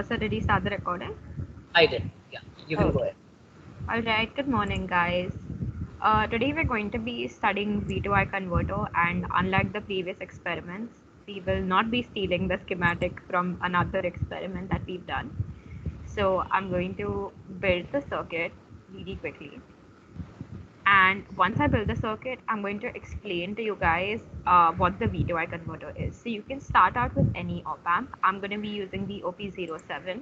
So did you start the recording? I did. Yeah, you can go Okay. ahead. Alright, good morning guys. Today we're going to be studying V2I converter, and unlike the previous experiments, we will not be stealing the schematic from another experiment that we've done. So I'm going to build the circuit really quickly. And once I build the circuit, I'm going to explain to you guys what the V2I converter is. So you can start out with any op amp. I'm going to be using the OP07,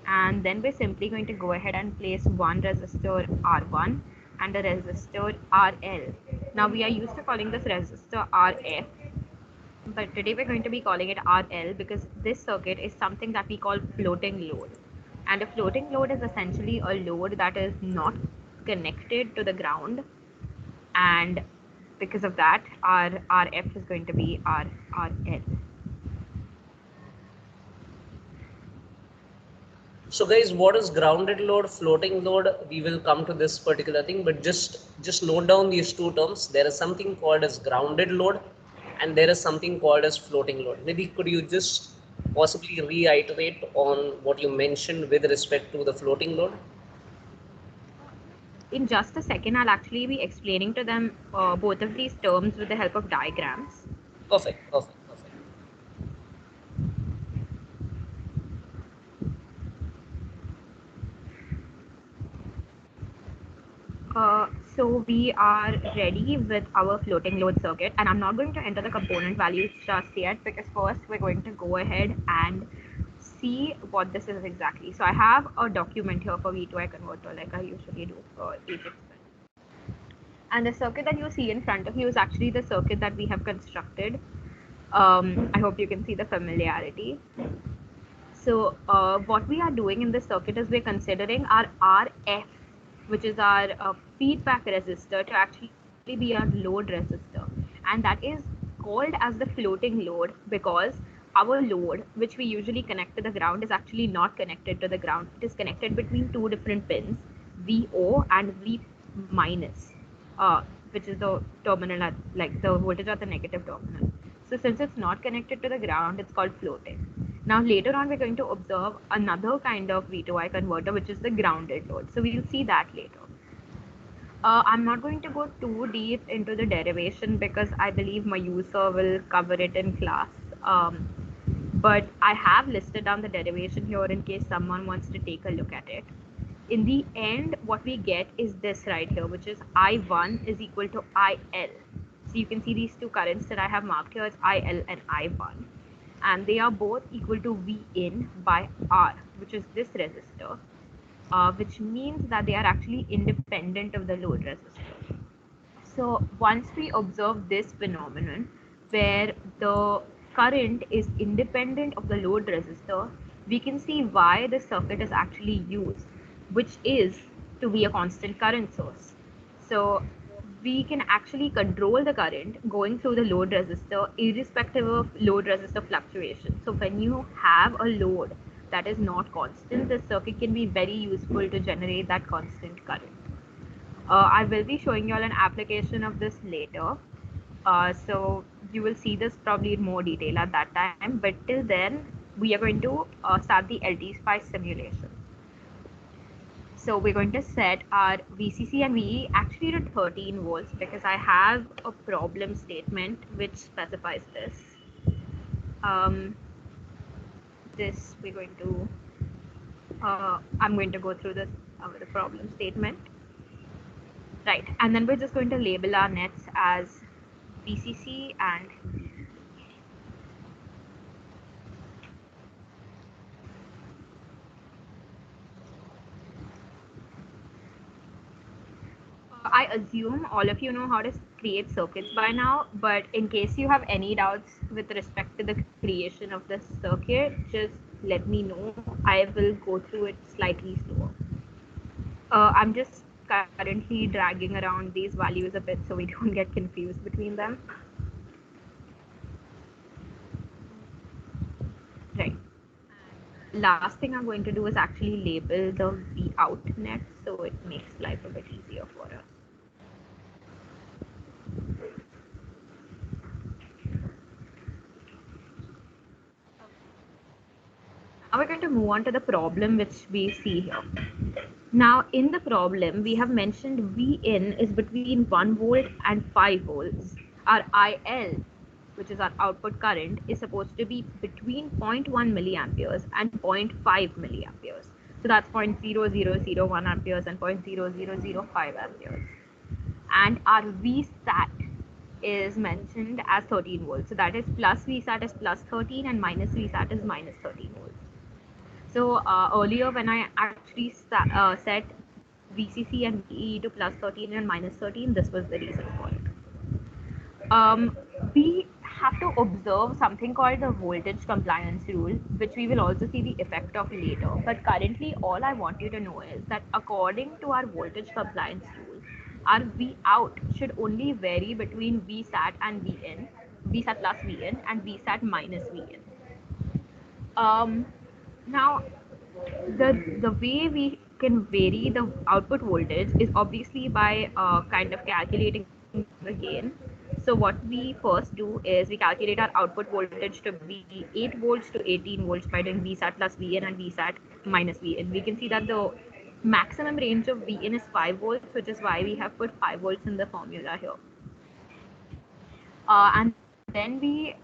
and then we're simply going to go ahead and place one resistor R1 and a resistor RL. Now we are used to calling this resistor RF, but today we're going to be calling it RL because this circuit is something that we call floating load. And a floating load is essentially a load that is not connected to the ground, and because of that our RF is going to be our RL. So, guys, what is grounded load, floating load? We will come to this particular thing, but just note down these two terms. There is something called as grounded load, and there is something called as floating load. Maybe could you just possibly reiterate on what you mentioned with respect to the floating load? In just a second, I'll actually be explaining to them both of these terms with the help of diagrams. Perfect, perfect, perfect. So we are ready with our floating load circuit, and I'm not going to enter the component values just yet because first we're going to go ahead and see what this is exactly. So I have a document here for V2I converter like I usually do for each experiment. And the circuit that you see in front of you is actually the circuit that we have constructed. I hope you can see the familiarity. So what we are doing in this circuit is we're considering our RF, which is our feedback resistor, to actually be our load resistor. And that is called as the floating load because our load, which we usually connect to the ground, is actually not connected to the ground. It is connected between two different pins, VO and V minus, which is the terminal at, like, the voltage at the negative terminal. So since it's not connected to the ground, it's called floating. Now later on, we're going to observe another kind of V2I converter, which is the grounded load. So we'll see that later. I'm not going to go too deep into the derivation because I believe my user will cover it in class. But I have listed down the derivation here in case someone wants to take a look at it. In the end, what we get is this right here, which is I1 is equal to IL. So you can see these two currents that I have marked here as IL and I1. And they are both equal to V in by R, which is this resistor, which means that they are actually independent of the load resistor. So once we observe this phenomenon where the current is independent of the load resistor, we can see why the circuit is actually used, which is to be a constant current source. So we can actually control the current going through the load resistor irrespective of load resistor fluctuation. So when you have a load that is not constant, the circuit can be very useful to generate that constant current. I will be showing you all an application of this later. So you will see this probably in more detail at that time. But till then, we are going to start the LTspice simulation. So we're going to set our VCC and VE actually to 13 volts because I have a problem statement which specifies this. This we're going to, I'm going to go through this with the problem statement. Right, and then we're just going to label our nets as VCC and I assume all of you know how to create circuits by now, but in case you have any doubts with respect to the creation of the circuit, just let me know. I will go through it slightly slower. I'm just currently dragging around these values a bit so we don't get confused between them. Right. Last thing I'm going to do is actually label the V out net so it makes life a bit easier for us. Now we're going to move on to the problem which we see here. Now in the problem, we have mentioned V in is between 1 volt and 5 volts. Our IL, which is our output current, is supposed to be between 0.1 milliamperes and 0.5 milliamperes. So that's 0.0001 amperes and 0.0005 amperes. And our VSAT is mentioned as 13 volts. So that is plus VSAT is plus 13 and minus VSAT is minus 13 volts. So earlier when I actually set VCC and VE to plus 13 and minus 13, this was the reason for it. We have to observe something called the voltage compliance rule, which we will also see the effect of later. But currently, all I want you to know is that according to our voltage compliance rule, our V out should only vary between VSAT and VN, VSAT plus VN, and VSAT minus VN. Now, the way we can vary the output voltage is obviously by kind of calculating the gain. So what we first do is we calculate our output voltage to be 8 volts to 18 volts by doing VSAT plus VN and VSAT minus VN. We can see that the maximum range of VN is 5 volts, which is why we have put 5 volts in the formula here. And then we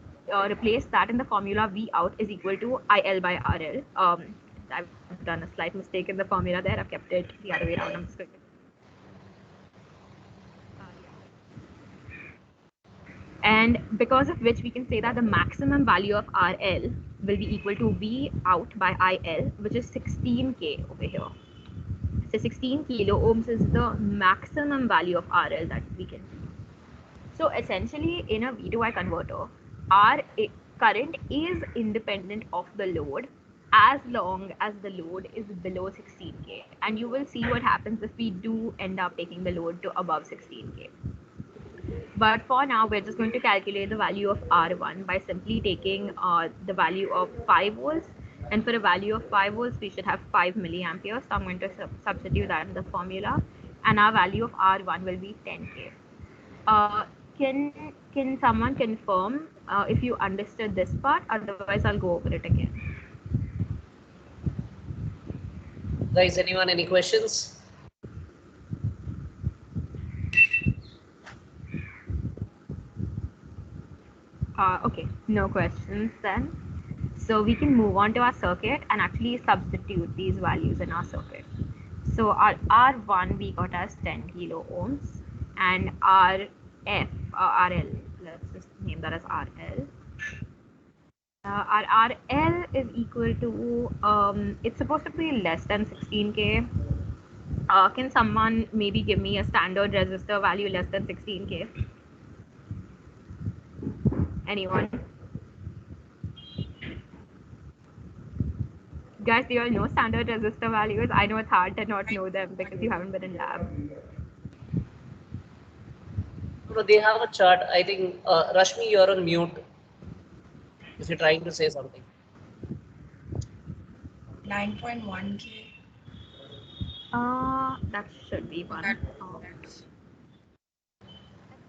replace that in the formula V out is equal to IL by RL. I've done a slight mistake in the formula there. I've kept it the other way around. I'm just going to and because of which we can say that the maximum value of RL will be equal to V out by IL, which is 16K over here. So 16 kilo ohms is the maximum value of RL that we can do. So essentially in a V2I converter, our current is independent of the load as long as the load is below 16K. And you will see what happens if we do end up taking the load to above 16K. But for now, we're just going to calculate the value of R1 by simply taking the value of 5 volts. And for a value of 5 volts, we should have 5 milliamperes. So I'm going to substitute that in the formula. And our value of R1 will be 10K. Can someone confirm if you understood this part? Otherwise, I'll go over it again. Guys, anyone, any questions? Okay, no questions then. So we can move on to our circuit and actually substitute these values in our circuit. So our R1 we got as 10 kilo ohms, and RL, let's just name that as RL. Our RL is equal to, it's supposed to be less than 16K. Can someone maybe give me a standard resistor value less than 16K? Anyone? Guys, do you all know standard resistor values? I know it's hard to not know them because you haven't been in lab. No, they have a chart. I think, Rashmi, you're on mute if you're trying to say something. 9.1K. That should be one.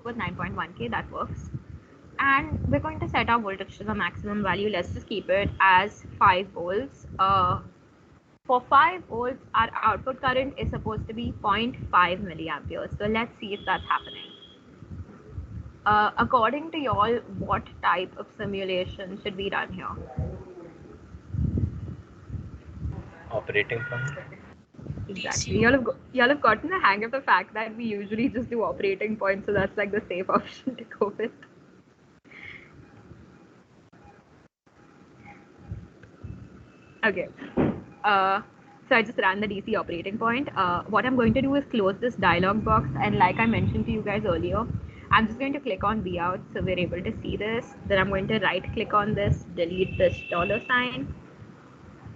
With 9.1K, that works. And we're going to set our voltage to the maximum value. Let's just keep it as 5 volts. For 5 volts, our output current is supposed to be 0.5 milliamperes. So let's see if that's happening. According to y'all, what type of simulation should we run here? Operating point. Exactly. Y'all have gotten the hang of the fact that we usually just do operating points, so that's like the safe option to go with. Okay. So I just ran the DC operating point. What I'm going to do is close this dialog box, and like I mentioned to you guys earlier, I'm just going to click on V out so we're able to see this. Then I'm going to right click on this, delete this $sign,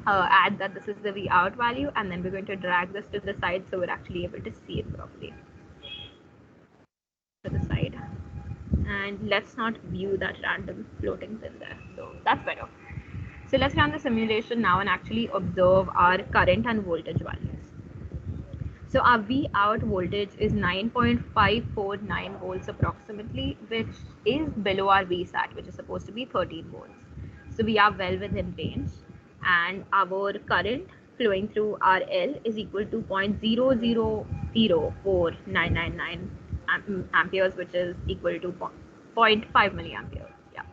add that this is the V out value, and then we're going to drag this to the side so we're actually able to see it properly. To the side. And let's not view that random floating pin there. So that's better. So let's run the simulation now and actually observe our current and voltage values. So our V out voltage is 9.549 volts approximately, which is below our VSAT, which is supposed to be 13 volts. So we are well within range. and our current flowing through RL is equal to 0.0004999 amperes, which is equal to 0.5 milliamperes. Yeah.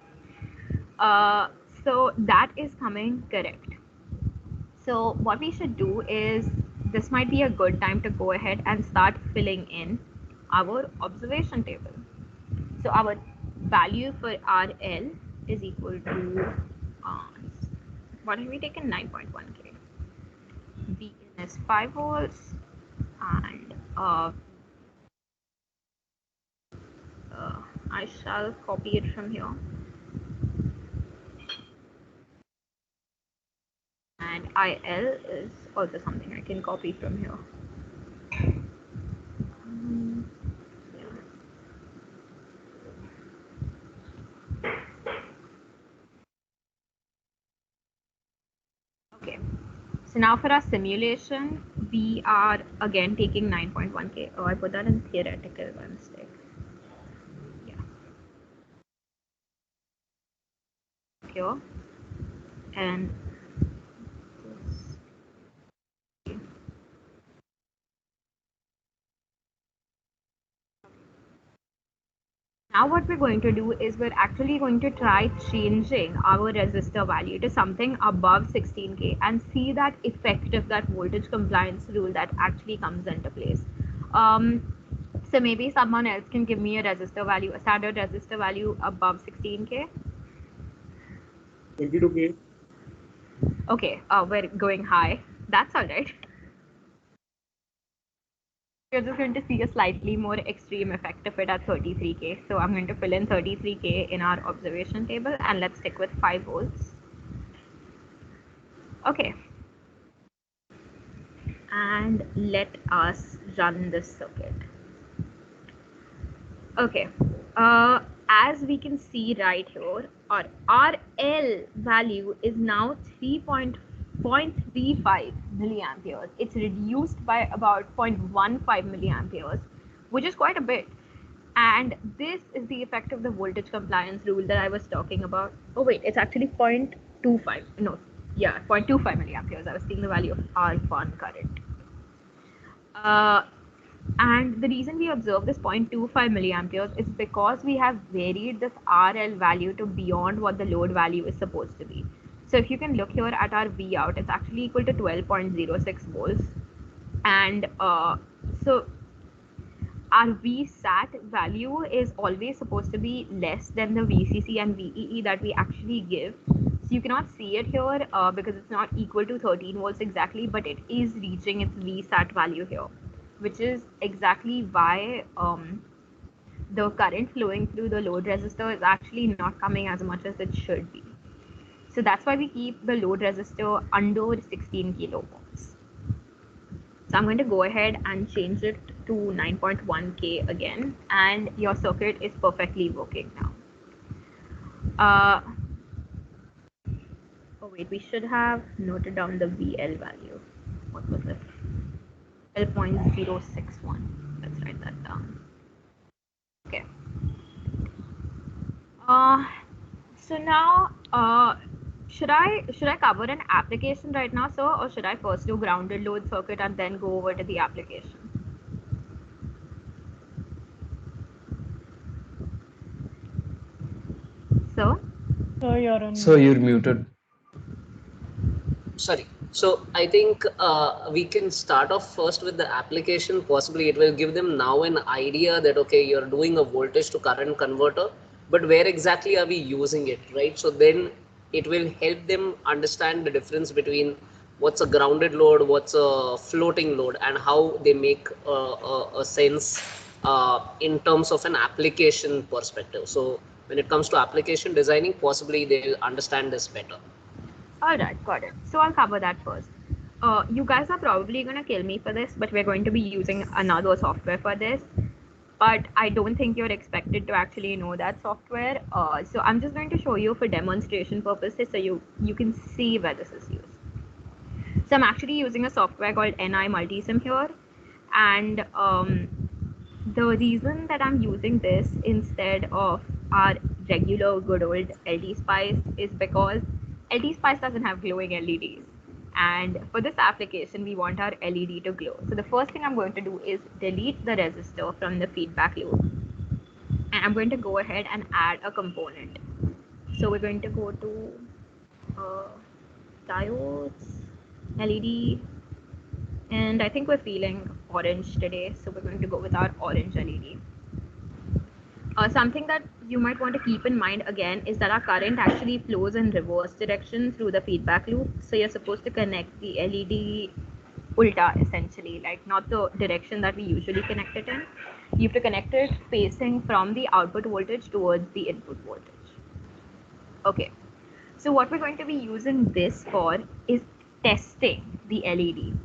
So that is coming correct. So what we should do is, this might be a good time to go ahead and start filling in our observation table. So our value for RL is equal to, what have we taken, 9.1K. V in is 5 volts, and I shall copy it from here. And IL is also something I can copy from here. Yeah. Okay, so now for our simulation, we are again taking 9.1K. Oh, I put that in theoretical by mistake. Yeah. Here. And this. Now what we're going to do is we're actually going to try changing our resistor value to something above 16K and see that effect of that voltage compliance rule that actually comes into place. So maybe someone else can give me a resistor value, a standard resistor value above 16K. 22K. Okay, we're going high. That's all right. We're just going to see a slightly more extreme effect of it at 33K. So I'm going to fill in 33K in our observation table, and let's stick with 5 volts. Okay. And let us run this circuit. Okay. As we can see right here, our RL value is now 3.35 milliamperes. It's reduced by about 0.15 milliamperes, which is quite a bit. And this is the effect of the voltage compliance rule that I was talking about. Oh wait, it's actually 0.25. No, yeah, 0.25 milliamperes. I was seeing the value of R1 current. And the reason we observe this 0.25 milliamperes is because we have varied this RL value to beyond what the load value is supposed to be. So if you can look here at our V out, it's actually equal to 12.06 volts. And so our VSAT value is always supposed to be less than the VCC and VEE that we actually give. So you cannot see it here because it's not equal to 13 volts exactly, but it is reaching its VSAT value here, which is exactly why the current flowing through the load resistor is actually not coming as much as it should be. So that's why we keep the load resistor under 16 kilo ohms. So I'm going to go ahead and change it to 9.1K again, and your circuit is perfectly working now. Oh wait, we should have noted down the VL value. What was it? 12.061. Let's write that down. Okay. So now, should I cover an application right now, sir, or should I first do grounded load circuit and then go over to the application? So, So you're muted. Sorry. So I think we can start off first with the application. Possibly it will give them now an idea that, okay, you're doing a voltage to current converter, but where exactly are we using it, right? So then it will help them understand the difference between what's a grounded load, what's a floating load, and how they make a sense in terms of an application perspective. So when it comes to application designing, possibly they'll understand this better. all right, got it. So I'll cover that first. You guys are probably going to kill me for this, but we're going to be using another software for this. But I don't think you're expected to actually know that software. So I'm just going to show you for demonstration purposes so you can see where this is used. So I'm actually using a software called NI Multisim here. And the reason that I'm using this instead of our regular good old LTspice is because LTspice doesn't have glowing LEDs. And for this application, we want our LED to glow. So the first thing I'm going to do is delete the resistor from the feedback loop. And I'm going to go ahead and add a component. So we're going to go to diodes, LED, and I think we're feeling orange today, so we're going to go with our orange LED. Something that you might want to keep in mind again is that our current actually flows in reverse direction through the feedback loop. So you're supposed to connect the LED ulta, essentially, like not the direction that we usually connect it in. You have to connect it facing from the output voltage towards the input voltage. Okay, so what we're going to be using this for is testing the LED.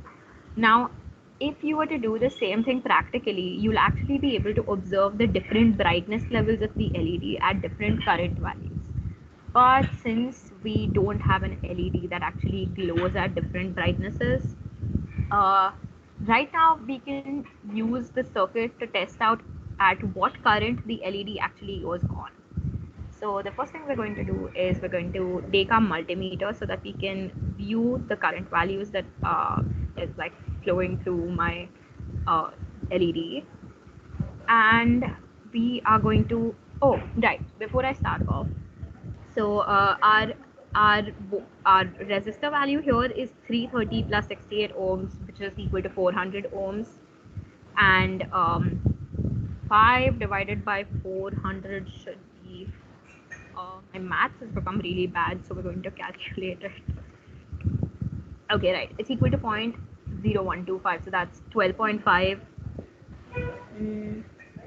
Now, if you were to do the same thing practically, you'll actually be able to observe the different brightness levels of the LED at different current values. But since we don't have an LED that actually glows at different brightnesses, right now we can use the circuit to test out at what current the LED actually goes on. So the first thing we're going to do is we're going to take our multimeter so that we can view the current values that is like flowing through my LED. And we are going to, oh, right, before I start off, so our resistor value here is 330 plus 68 ohms, which is equal to 400 ohms. And 5 divided by 400 should be, my maths has become really bad, so we're going to calculate it. Okay, right, it's equal to 0.0125, so that's 12.5.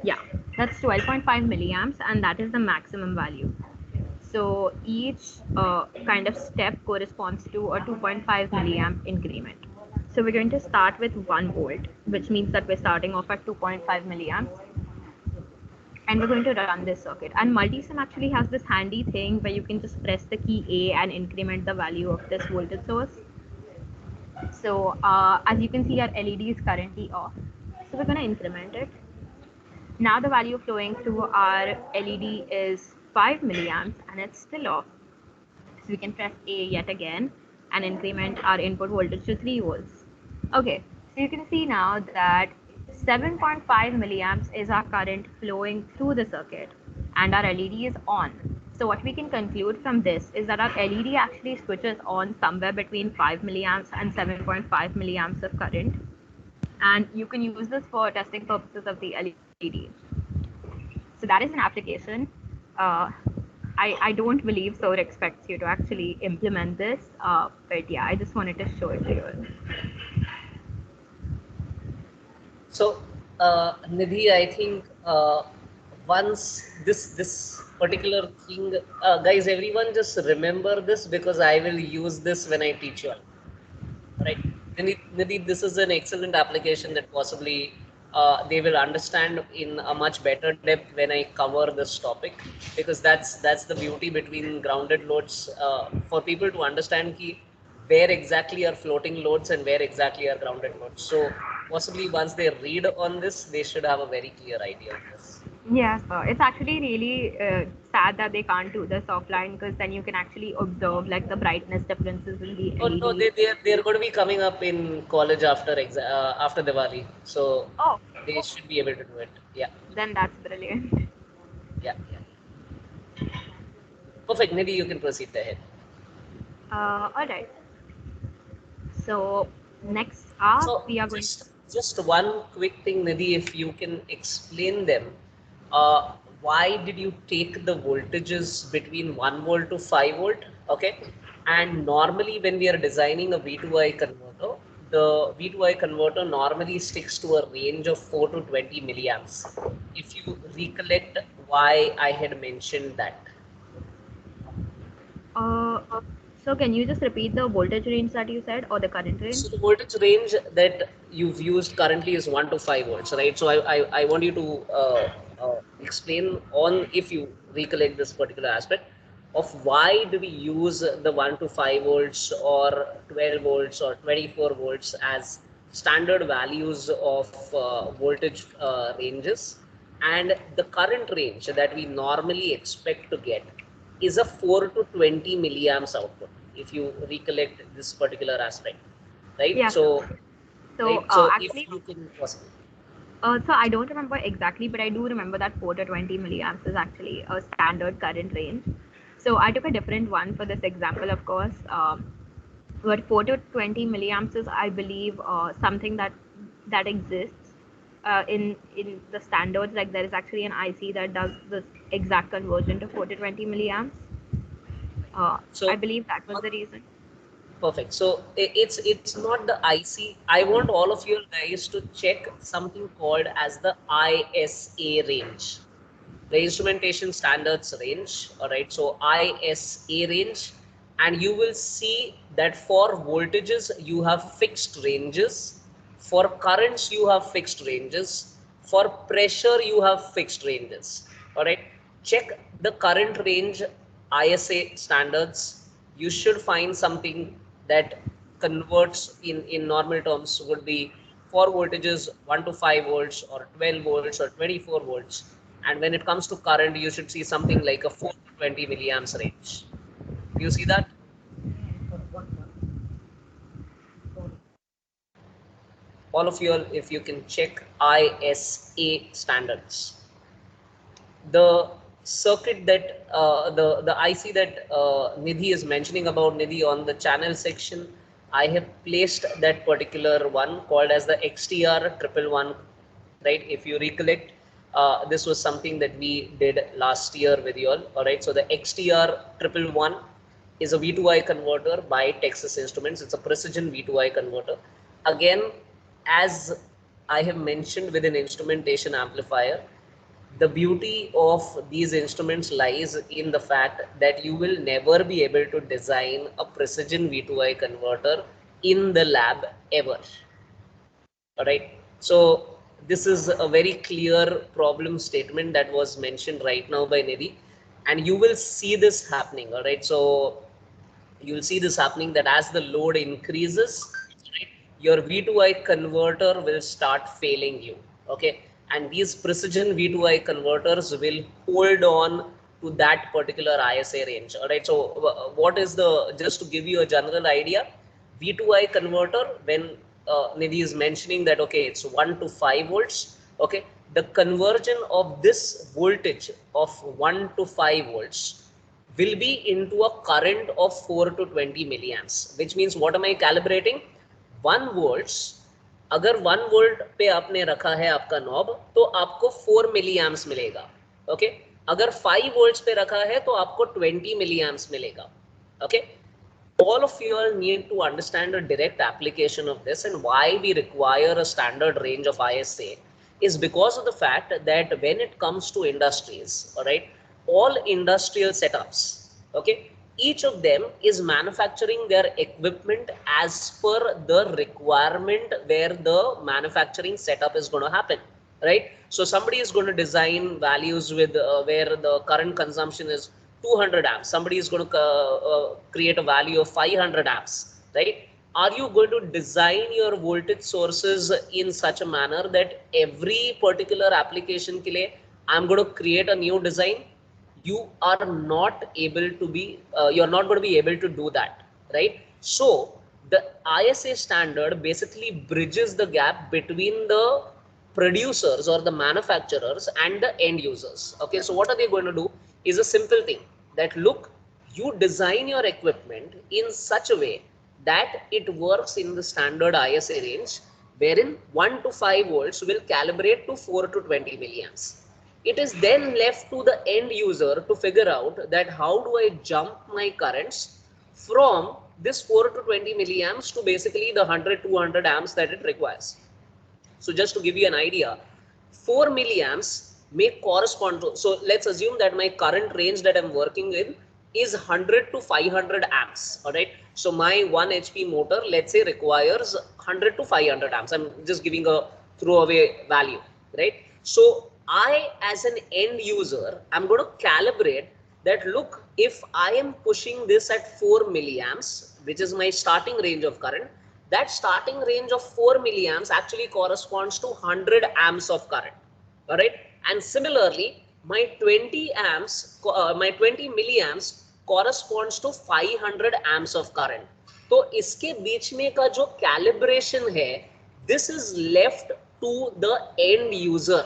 Yeah, that's 12.5 milliamps, and that is the maximum value. So each kind of step corresponds to a 2.5 milliamp increment. So we're going to start with 1 volt, which means that we're starting off at 2.5 milliamps. And we're going to run this circuit. And Multisim actually has this handy thing where you can just press the key A and increment the value of this voltage source. So as you can see, our LED is currently off. So we're going to increment it. Now the value flowing through our LED is 5 milliamps and it's still off. So we can press A yet again and increment our input voltage to 3 volts. Okay, so you can see now that 7.5 milliamps is our current flowing through the circuit and our LED is on. So what we can conclude from this is that our LED actually switches on somewhere between 5 milliamps and 7.5 milliamps of current. And you can use this for testing purposes of the LED. So that is an application. I don't believe SOAR expects you to actually implement this, but yeah, I just wanted to show it to you. So, Nidhi, I think once this particular thing, guys, everyone just remember this because I will use this when I teach you all. Right, Nidhi, this is an excellent application that possibly they will understand in a much better depth when I cover this topic, because that's the beauty between grounded loads, for people to understand where exactly are floating loads and where exactly are grounded loads. So possibly once they read on this, they should have a very clear idea of this. Yes, it's actually really sad that they can't do this offline, because then you can actually observe like the brightness differences in the Oh LED. no, they're going to be coming up in college after after Diwali, so they should be able to do it. Yeah. Then that's brilliant. Yeah. Perfect. Maybe you can proceed ahead. All right. So next up, So we are going. just one quick thing, Nidhi, if you can explain them. Why did you take the voltages between 1 volt to 5 volt? Okay. And normally when we are designing a V2I converter, the V2I converter normally sticks to a range of 4 to 20 milliamps. If you recollect why I had mentioned that. So can you just repeat the voltage range that you said, or the current range? So the voltage range that you've used currently is 1 to 5 volts, right? So I want you to explain on, if you recollect this particular aspect, of why do we use the 1 to 5 volts or 12 volts or 24 volts as standard values of voltage ranges, and the current range that we normally expect to get is a 4 to 20 milliamps output. if you recollect this particular aspect, right? Yeah. So, So right. So if actually, you can possibly. so I don't remember exactly, but I do remember that 4 to 20 milliamps is actually a standard current range. So I took a different one for this example, of course. But 4 to 20 milliamps is, I believe, something that exists in the standards. Like there is actually an IC that does this exact conversion to 4 to 20 milliamps. I So believe that was the reason. perfect. So it's not the IC. I want all of you guys to check something called as the ISA range, the instrumentation standards range. All right. So ISA range, and you will see that for voltages you have fixed ranges, for currents you have fixed ranges, for pressure you have fixed ranges. All right. Check the current range ISA standards. You should find something that converts in normal terms would be for voltages 1 to 5 volts or 12 volts or 24 volts, and when it comes to current you should see something like a 4 to 20 milliamps range. Do you see that? All of you, if you can check ISA standards, the circuit that the IC that Nidhi is mentioning about, Nidhi, on the channel section, I have placed that particular one called as the XTR 111, right? If you recollect, this was something that we did last year with you all right? So the XTR 111 is a V2I converter by Texas Instruments. It's a precision V2I converter. Again, as I have mentioned with an instrumentation amplifier, the beauty of these instruments lies in the fact that you will never be able to design a precision V2I converter in the lab ever. All right. So this is a very clear problem statement that was mentioned right now by Nidhi, and you will see this happening. All right. So you will see this happening, that as the load increases, right, your V2I converter will start failing you. Okay. And these precision V2I converters will hold on to that particular ISA range. All right. So what is the, just to give you a general idea, V2I converter, when Nidhi is mentioning that, okay, it's 1 to 5 volts, okay, the conversion of this voltage of 1 to 5 volts will be into a current of 4 to 20 milliamps, which means what am I calibrating? 1 volts, अगर 1 volt पे आपने रखा है आपका knob, तो आपको 4 मिली amps मिलेगा. Okay, अगर 5 वोल्ट्स पे रखा है तो आपको 20 मिली एम्प्स मिलेगा. Okay, all of you all need to understand the direct application of this, and why we require a standard range of ISA is because of the fact that when it comes to industries, all right, all industrial setups, okay, each of them is manufacturing their equipment as per the requirement where the manufacturing setup is going to happen, right? So somebody is going to design values with where the current consumption is 200 amps. Somebody is going to create a value of 500 amps, right? Are you going to design your voltage sources in such a manner that every particular application ke liye I'm going to create a new design? You are not able to be, you're not going to be able to do that, right? So the ISA standard basically bridges the gap between the producers or the manufacturers and the end users. Okay, so what are they going to do is a simple thing, that look, you design your equipment in such a way that it works in the standard ISA range, wherein 1 to 5 volts will calibrate to 4 to 20 milliamps. It is then left to the end user to figure out that how do I jump my currents from this 4 to 20 milliamps to basically the 100-200 amps that it requires. So just to give you an idea, 4 milliamps may correspond to, so let's assume that my current range that I'm working with is 100 to 500 amps. All right. So my 1 HP motor, let's say, requires 100 to 500 amps. I'm just giving a throwaway value, right? So I, as an end user, I'm going to calibrate that, look, if I am pushing this at 4 milliamps, which is my starting range of current, that starting range of 4 milliamps actually corresponds to 100 amps of current. All right. And similarly, my 20 milliamps corresponds to 500 amps of current. तो इसके बीच में का जो calibration है, this is left to the end user,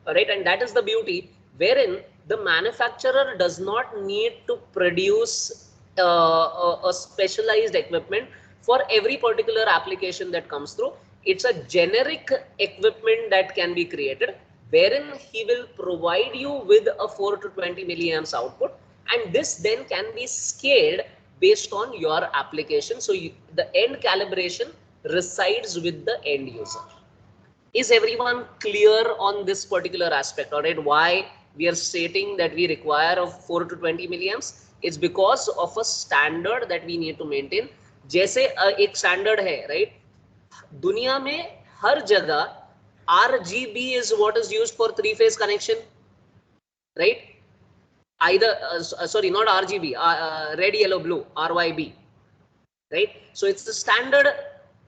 right? And that is the beauty, wherein the manufacturer does not need to produce a specialized equipment for every particular application that comes through. It's a generic equipment that can be created, wherein he will provide you with a 4 to 20 milliamps output, and this then can be scaled based on your application. So the end calibration resides with the end user. Is everyone clear on this particular aspect? All right, why we are stating that we require of 4 to 20 milliamps? It's because of a standard that we need to maintain. जैसे एक standard है, right? दुनिया में हर जगह RGB is what is used for three-phase connection, right? Either sorry, not RGB, red, yellow, blue, RYB, right? So it's the standard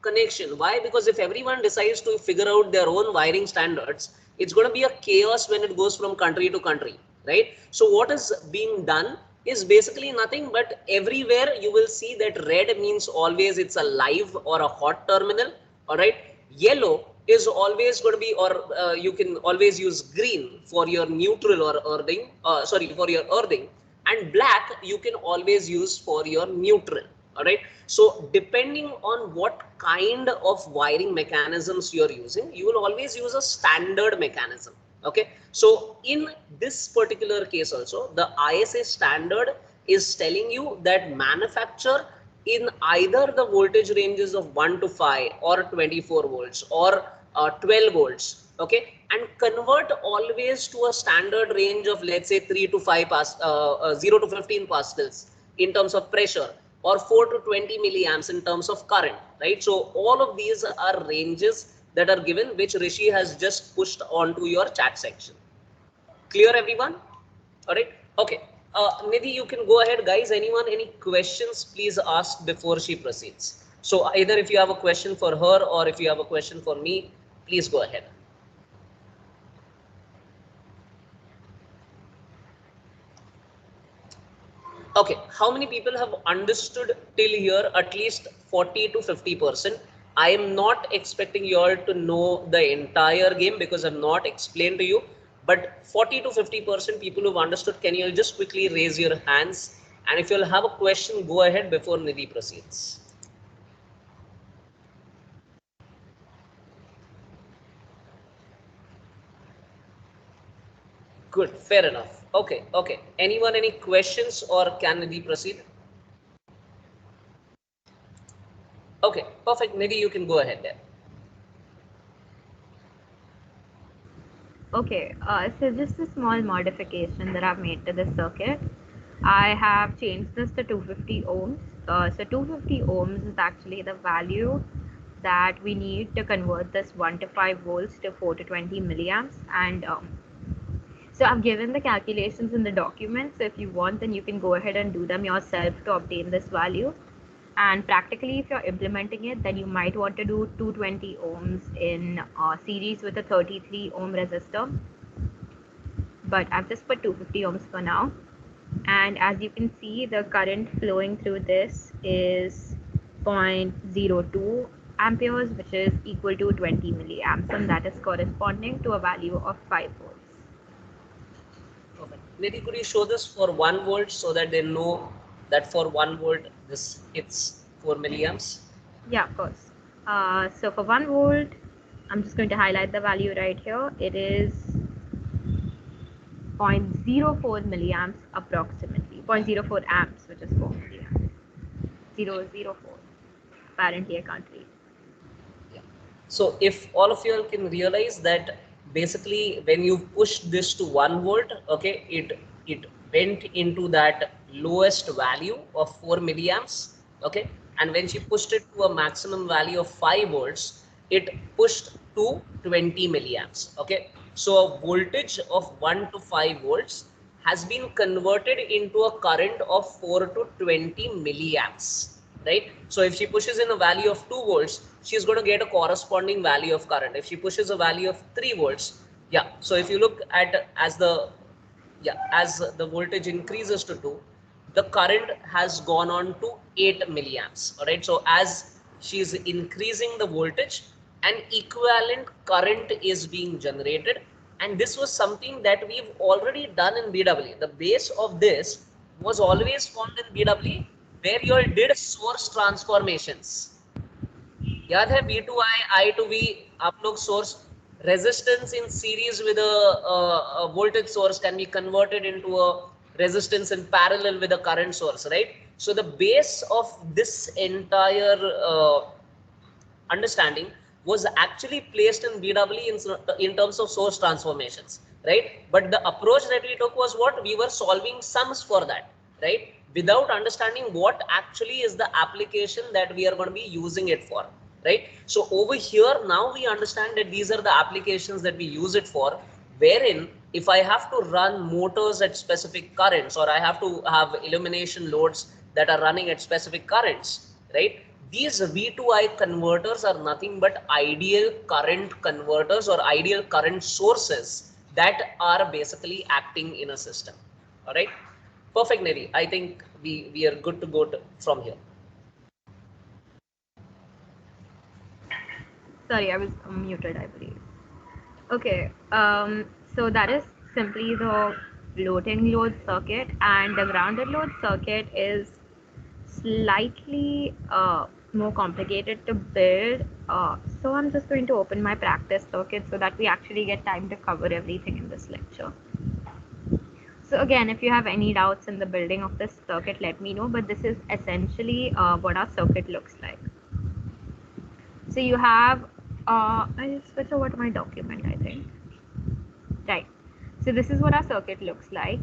connection. Why? Because if everyone decides to figure out their own wiring standards, it's going to be a chaos when it goes from country to country, right? So what is being done is basically nothing but everywhere you will see that red means always it's a live or a hot terminal, all right? Yellow is always going to be, or you can always use green for your neutral or earthing, sorry, for your earthing, and black you can always use for your neutral. All right, so depending on what kind of wiring mechanisms you're using, you will always use a standard mechanism. Okay, so in this particular case also, the ISA standard is telling you that manufacture in either the voltage ranges of 1 to 5 or 24 volts or 12 volts, okay, and convert always to a standard range of, let's say, 3 to 5 0 to 15 pascals in terms of pressure, or 4 to 20 milliamps in terms of current, right? So all of these are ranges that are given, which Rishi has just pushed onto your chat section. Clear, everyone? All right, okay. Nidhi, you can go ahead, guys. Anyone, any questions, please ask before she proceeds. So either if you have a question for her or if you have a question for me, please go ahead. Okay, how many people have understood till here? At least 40 to 50%. I am not expecting you all to know the entire game because I'm not explained to you, but 40 to 50% people who've understood, can you just quickly raise your hands? And if you'll have a question, go ahead before Nidhi proceeds. Good, fair enough. Okay, okay. Anyone, any questions, or can Nidhi proceed? Okay, perfect. Nidhi, you can go ahead there. Okay, so just a small modification that I've made to this circuit. I have changed this to 250 ohms. So 250 ohms is actually the value that we need to convert this 1 to 5 volts to 4 to 20 milliamps. And so I've given the calculations in the document. So if you want, then you can go ahead and do them yourself to obtain this value. And practically, if you're implementing it, then you might want to do 220 ohms in series with a 33 ohm resistor. But I've just put 250 ohms for now. And as you can see, the current flowing through this is 0.02 amperes, which is equal to 20 milliamps, and that is corresponding to a value of 5 volts. Perfect. Nidhi, could you show this for 1 volt so that they know that for 1 volt this hits 4 milliamps? Yeah, of course. So for 1 volt, I'm just going to highlight the value right here. It is 0.04 milliamps approximately, 0.04 amps, which is 4 milliamps. 004. Apparently, I can't read. Yeah. So if all of you all can realize that basically when you push this to 1 volt, okay, it went into that lowest value of 4 milliamps, okay, and when she pushed it to a maximum value of 5 volts, it pushed to 20 milliamps, okay. So a voltage of 1 to 5 volts has been converted into a current of 4 to 20 milliamps, right? So if she pushes in a value of 2 volts, she's going to get a corresponding value of current. If she pushes a value of 3 volts, yeah. So if you look at as the voltage increases to 2, the current has gone on to 8 milliamps. All right. So as she is increasing the voltage, an equivalent current is being generated. And this was something that we've already done in BW. The base of this was always found in BW, where you all did source transformations. याद है V to I to V आप लोग source resistance in series with a voltage source can be converted into a resistance in parallel with a current source, right? So the base of this entire understanding was actually placed in BW in terms of source transformations, right? But the approach that we took was what? We were solving sums for that, right? Without understanding what actually is the application that we are going to be using it for, right? So over here, now we understand that these are the applications that we use it for, wherein if I have to run motors at specific currents, or I have to have illumination loads that are running at specific currents, right? These V2I converters are nothing but ideal current converters or ideal current sources that are basically acting in a system. All right. Perfect, Nidhi. I think we are good to go from here. Sorry, I was muted, I believe. Okay, so that is simply the floating load circuit, and the grounded load circuit is slightly more complicated to build. So I'm just going to open my practice circuit so that we actually get time to cover everything in this lecture. So again, if you have any doubts in the building of this circuit, let me know, but this is essentially what our circuit looks like. So you have, I'll switch over to my document, I think. Right. So this is what our circuit looks like.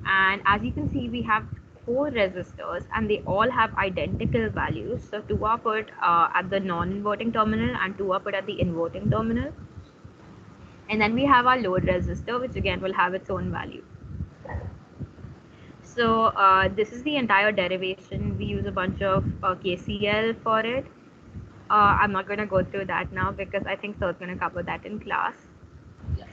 And as you can see, we have 4 resistors and they all have identical values. So 2 are put at the non-inverting terminal and 2 are put at the inverting terminal. And then we have our load resistor, which again will have its own value. So this is the entire derivation. We use a bunch of KCL for it. I'm not going to go through that now because I think Sir's going to cover that in class.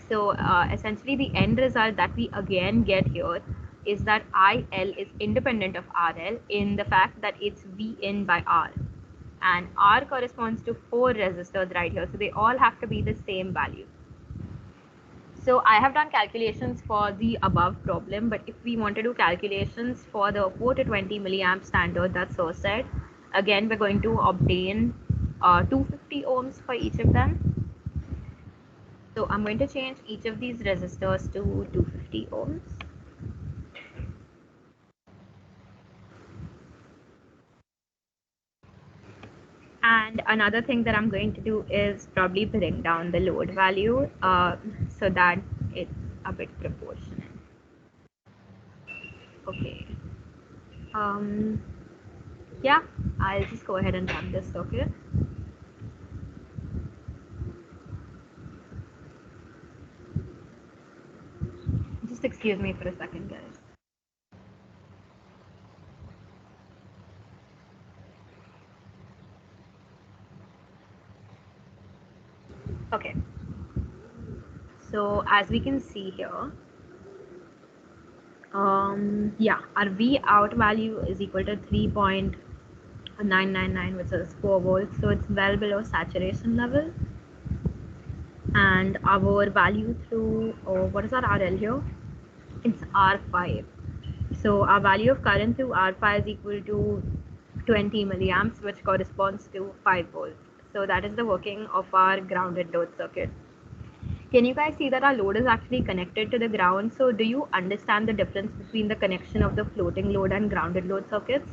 So essentially the end result that we again get here is that IL is independent of RL in the fact that it's V in by R. And R corresponds to 4 resistors right here. So they all have to be the same value. So I have done calculations for the above problem, but if we want to do calculations for the 4 to 20 milliamp standard that Sir said, again we're going to obtain 250 ohms for each of them. So I'm going to change each of these resistors to 250 ohms. And another thing that I'm going to do is probably bring down the load value so that it's a bit proportionate. Okay. Yeah, I'll just go ahead and run this circuit. Just excuse me for a second, guys. Okay. So as we can see here, yeah, our V out value is equal to 3.999, which is 4 volts. So it's well below saturation level. And our value through, what is our RL here? It's R5. So our value of current through R5 is equal to 20 milliamps, which corresponds to 5 volts. So that is the working of our grounded load circuit. Can you guys see that our load is actually connected to the ground? So do you understand the difference between the connection of the floating load and grounded load circuits?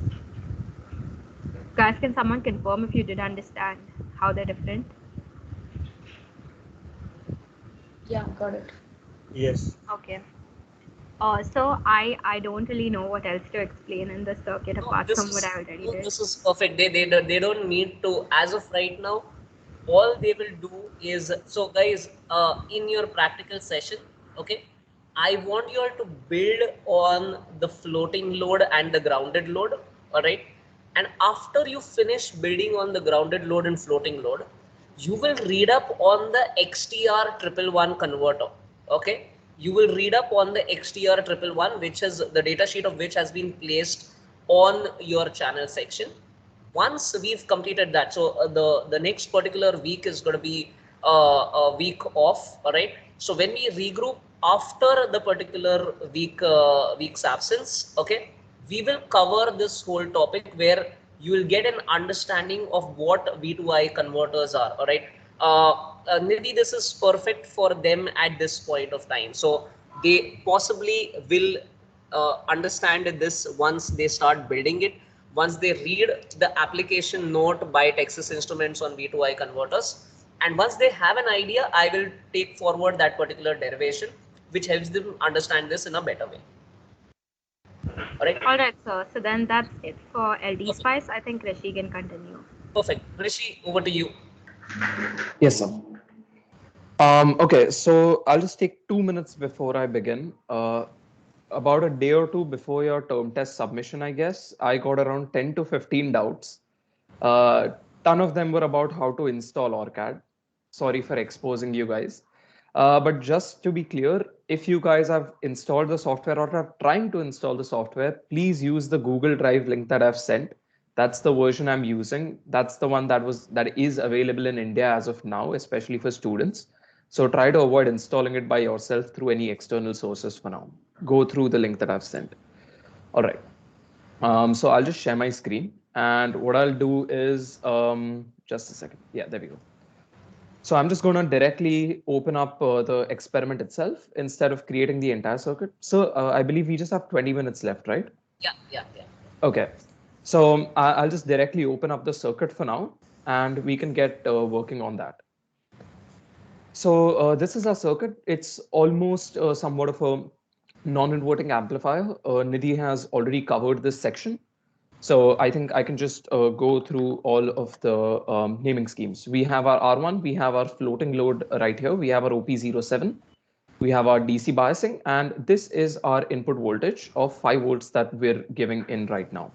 Guys, can someone confirm if you did understand how they're different? Yeah, got it. Yes. Okay. So I don't really know what else to explain in the circuit apart from what I already did. This is perfect. They don't need to, as of right now, all they will do is, so guys, in your practical session, okay, I want you all to build on the floating load and the grounded load. All right. And after you finish building on the grounded load and floating load, you will read up on the XTR 111 converter. Okay. you will read up on the XTR111, which is the data sheet of which has been placed on your channel section. Once we've completed that, so the next particular week is going to be a week off, all right? So when we regroup after the particular week's absence, okay, we will cover this whole topic where you will get an understanding of what V2I converters are, all right? Nidhi, this is perfect for them at this point of time. So they possibly will understand this once they start building it, once they read the application note by Texas Instruments on V2I converters. And once they have an idea, I will take forward that particular derivation, which helps them understand this in a better way. All right, sir. So then that's it for Perfect. LTspice. I think Rishi can continue. Perfect. Rishi, over to you. Yes, sir. Okay, so I'll just take 2 minutes before I begin. About a day or two before your term test submission, I guess, I got around 10 to 15 doubts. Ton of them were about how to install Orcad. Sorry for exposing you guys. But just to be clear, if you guys have installed the software or are trying to install the software, please use the Google Drive link that I've sent. That's the version I'm using. That's the one that is available in India as of now, especially for students. So try to avoid installing it by yourself through any external sources for now. Go through the link that I've sent. All right. So I'll just share my screen, and what I'll do is just a second. Yeah, there we go. So I'm just going to directly open up the experiment itself instead of creating the entire circuit. So I believe we just have 20 minutes left, right? Yeah. Okay. So I'll just directly open up the circuit for now, and we can get working on that. So this is our circuit. It's almost somewhat of a non-inverting amplifier. Nidhi has already covered this section. So I think I can just go through all of the naming schemes. We have our R1, we have our floating load right here. We have our OP07, we have our DC biasing, and this is our input voltage of 5 volts that we're giving in right now.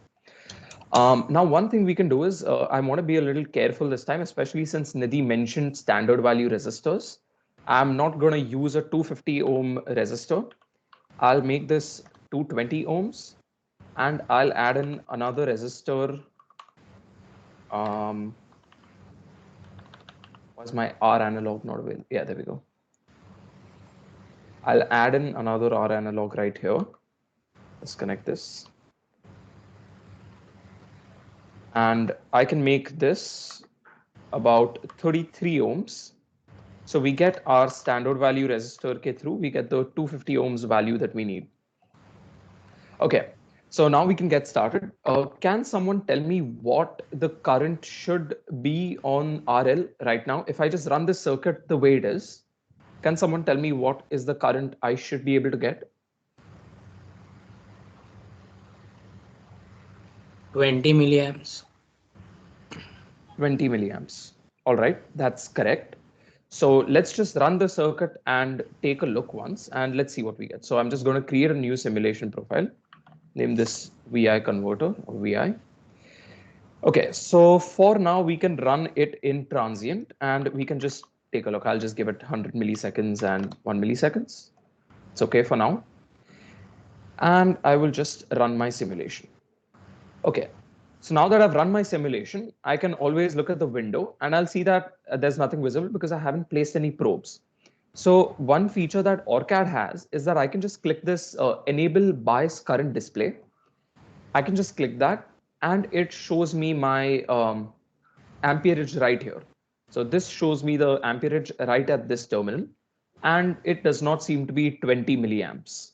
Now, one thing we can do is I want to be a little careful this time, especially since Nidhi mentioned standard value resistors. I'm not going to use a 250 ohm resistor. I'll make this 220 ohms, and I'll add in another resistor. Was my R analog not available? Yeah, there we go. I'll add in another R analog right here. Let's connect this. And I can make this about 33 ohms. So we get our standard value resistor K through, we get the 250 ohms value that we need. Okay, so now we can get started. Can someone tell me what the current should be on RL right now? If I just run this circuit the way it is, can someone tell me what is the current I should be able to get? 20 milliamps. 20 milliamps. All right, that's correct. So let's just run the circuit and take a look once, and let's see what we get. So I'm just going to create a new simulation profile. Name this VI converter or VI. Okay, so for now we can run it in transient, and we can just take a look. I'll just give it 100 milliseconds and 1 milliseconds. It's okay for now. And I will just run my simulation. Okay, so now that I've run my simulation, I can always look at the window and I'll see that there's nothing visible because I haven't placed any probes. So one feature that Orcad has is that I can just click this enable bias current display. I can just click that and it shows me my amperage right here. So this shows me the amperage right at this terminal, and it does not seem to be 20 milliamps.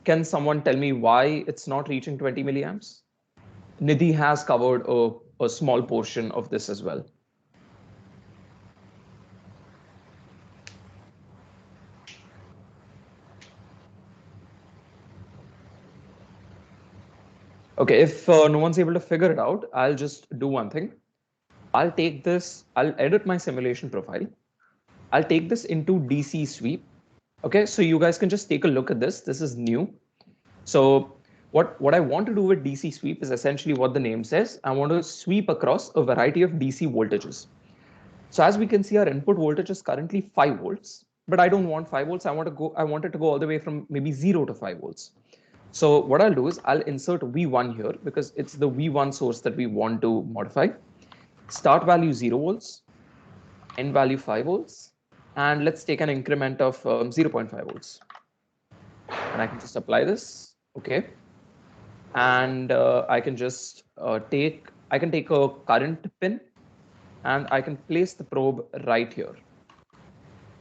Can someone tell me why it's not reaching 20 milliamps? Nidhi has covered a small portion of this as well. Okay, if no one's able to figure it out, I'll just do one thing. I'll take this, I'll edit my simulation profile. I'll take this into DC sweep. Okay, so you guys can just take a look at this. This is new. So what I want to do with DC sweep is essentially what the name says. I want to sweep across a variety of DC voltages. So as we can see, our input voltage is currently 5 volts. but I don't want 5 volts. I want it to go all the way from maybe 0 to 5 volts. So what I'll do is I'll insert V1 here because it's the V1 source that we want to modify. Start value 0 volts, end value 5 volts, and let's take an increment of 0.5 volts. And I can just apply this, okay. And I can just take a current pin and I can place the probe right here.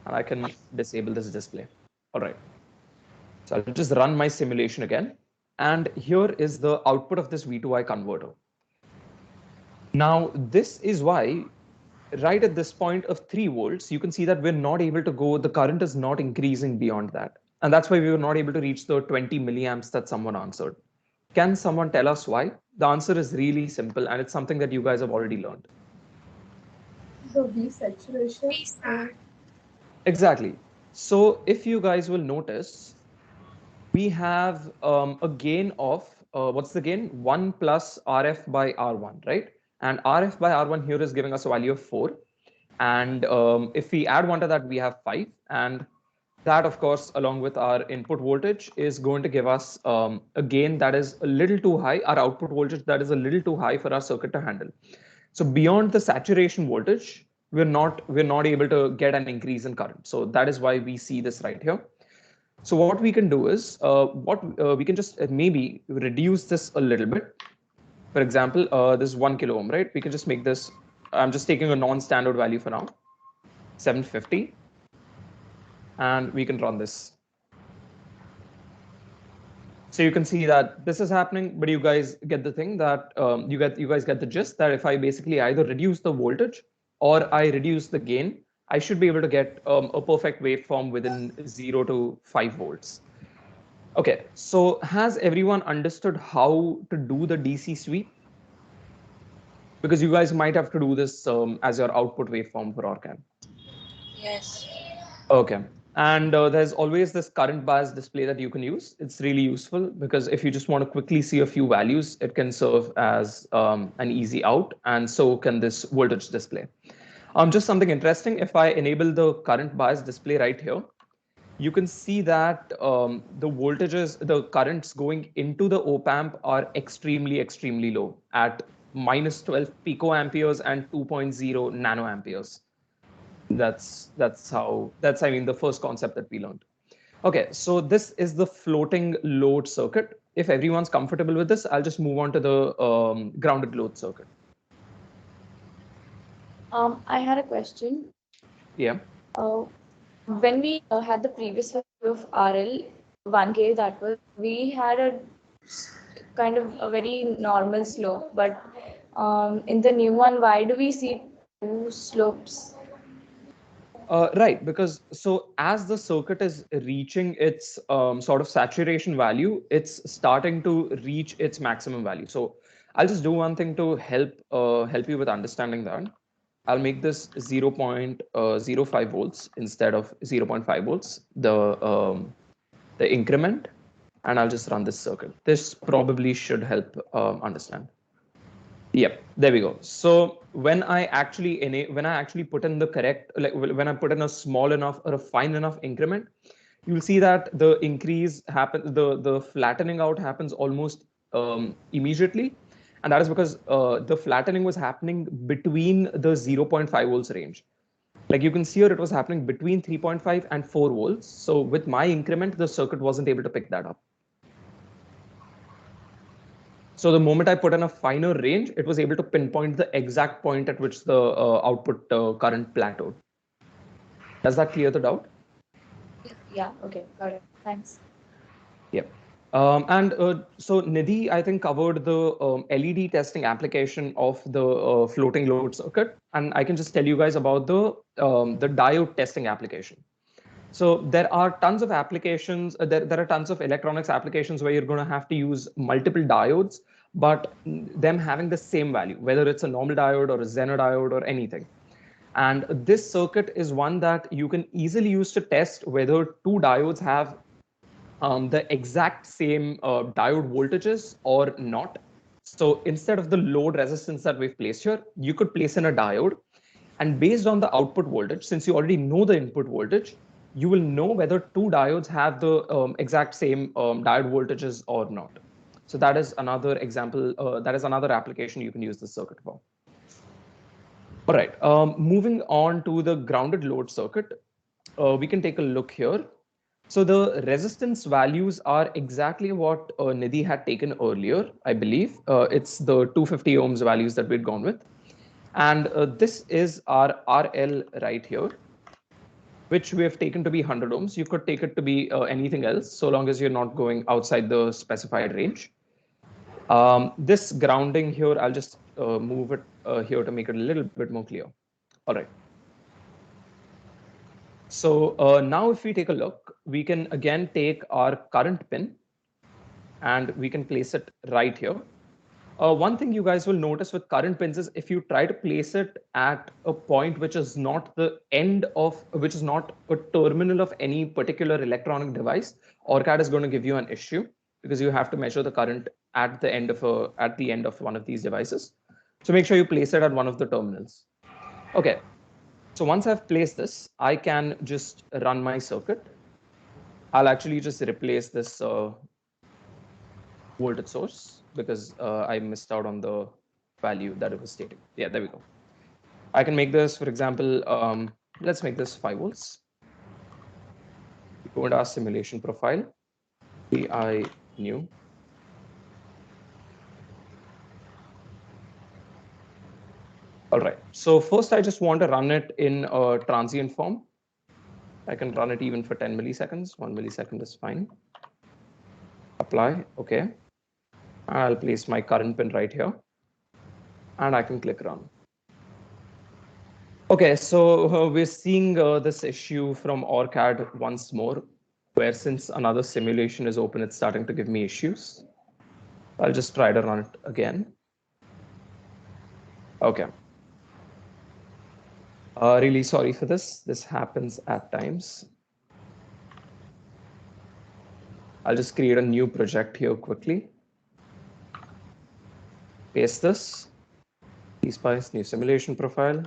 And I can disable this display. All right. So I'll just run my simulation again. And here is the output of this V2I converter. Now, this is why right at this point of 3 volts, you can see that we're not able to go, the current is not increasing beyond that. And that's why we were not able to reach the 20 milliamps that someone answered. Can someone tell us why? The answer is really simple, and it's something that you guys have already learned. The V saturation. Exactly. So if you guys will notice, we have a gain of, what's the gain? 1 plus RF by R1, right? And RF by R1 here is giving us a value of 4. And if we add 1 to that, we have 5. And that, of course, along with our input voltage is going to give us a gain that is a little too high, our output voltage that is a little too high for our circuit to handle. So beyond the saturation voltage, we're not able to get an increase in current. So that is why we see this right here. So what we can do is we can just maybe reduce this a little bit. For example, this is 1 kilo ohm, right? We can just make this, I'm just taking a non-standard value for now, 750. And we can run this. So you can see that this is happening, but you guys get the thing that you guys get the gist that if I basically either reduce the voltage or I reduce the gain, I should be able to get a perfect waveform within 0 to 5 volts. Okay, so has everyone understood how to do the DC sweep? Because you guys might have to do this as your output waveform for Orcad. Yes. Okay. And there's always this current bias display that you can use. It's really useful because if you just want to quickly see a few values, it can serve as an easy out, and so can this voltage display. Just something interesting, if I enable the current bias display right here, you can see that the voltages, the currents going into the op-amp are extremely low at minus 12 picoamperes and 2.0 nanoamperes. That's I mean the first concept that we learned. Okay, so this is the floating load circuit. If everyone's comfortable with this, I'll just move on to the grounded load circuit. I had a question. Yeah. When we had the previous value of RL 1K, that was, we had a kind of a very normal slope, but in the new one, why do we see two slopes? Right, because so as the circuit is reaching its sort of saturation value, it's starting to reach its maximum value. So I'll just do one thing to help you with understanding that. I'll make this 0.05 volts instead of 0.5 volts, the increment, and I'll just run this circuit. This probably should help understand. Yep, there we go. So when I actually put in the correct, like when I put in a small enough or a fine enough increment, you'll see that the increase happens, the flattening out happens almost immediately. And that is because the flattening was happening between the 0.5 volts range. Like you can see here, it was happening between 3.5 and 4 volts. So with my increment, the circuit wasn't able to pick that up. So the moment I put in a finer range, it was able to pinpoint the exact point at which the output current plateaued. Does that clear the doubt? Yeah, okay, got it. Thanks. Yep. So Nidhi, I think, covered the LED testing application of the floating load circuit. And I can just tell you guys about the diode testing application. So there are tons of applications, there are tons of electronics applications where you're going to have to use multiple diodes, but them having the same value, whether it's a normal diode or a Zener diode or anything. And this circuit is one that you can easily use to test whether two diodes have the exact same diode voltages or not. So instead of the load resistance that we've placed here, you could place in a diode. And based on the output voltage, since you already know the input voltage, you will know whether two diodes have the exact same diode voltages or not. So that is another example, that is another application you can use this circuit for. All right, moving on to the grounded load circuit, we can take a look here. So the resistance values are exactly what Nidhi had taken earlier, I believe. It's the 250 ohms values that we'd gone with. And this is our RL right here, which we have taken to be 100 ohms. You could take it to be anything else, so long as you're not going outside the specified range. This grounding here, I'll just move it here to make it a little bit more clear. All right. So now if we take a look, we can again take our current pin and we can place it right here. One thing you guys will notice with current pins is if you try to place it at a point which is not the end of, which is not a terminal of any particular electronic device, ORCAD is going to give you an issue because you have to measure the current at the end of one of these devices. So make sure you place it at one of the terminals. Okay. So once I've placed this, I can just run my circuit. I'll actually just replace this voltage source because I missed out on the value that it was stating. Yeah, there we go. I can make this, for example, let's make this 5 volts. We go into our simulation profile, PI new. All right, so first I just want to run it in a transient form. I can run it even for 10 milliseconds. 1 millisecond is fine. Apply, okay. I'll place my current pin right here and I can click run. Okay, so we're seeing this issue from ORCAD once more, where since another simulation is open, it's starting to give me issues. I'll just try to run it again. Okay. Really sorry for this. This happens at times. I'll just create a new project here quickly. Paste this. LTspice, new simulation profile.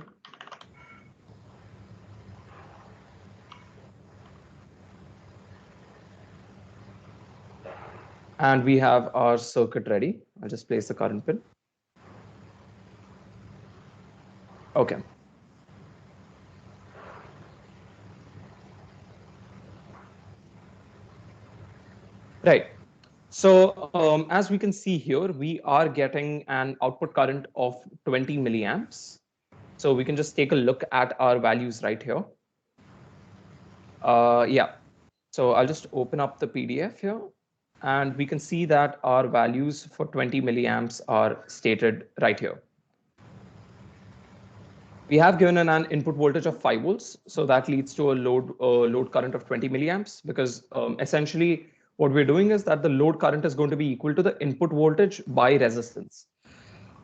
And we have our circuit ready. I'll just place the current pin. Okay. Right. So as we can see here, we are getting an output current of 20 milliamps. So we can just take a look at our values right here. Yeah. So I'll just open up the PDF here. And we can see that our values for 20 milliamps are stated right here. We have given an input voltage of 5 volts. So that leads to a load current of 20 milliamps because essentially what we're doing is that the load current is going to be equal to the input voltage by resistance.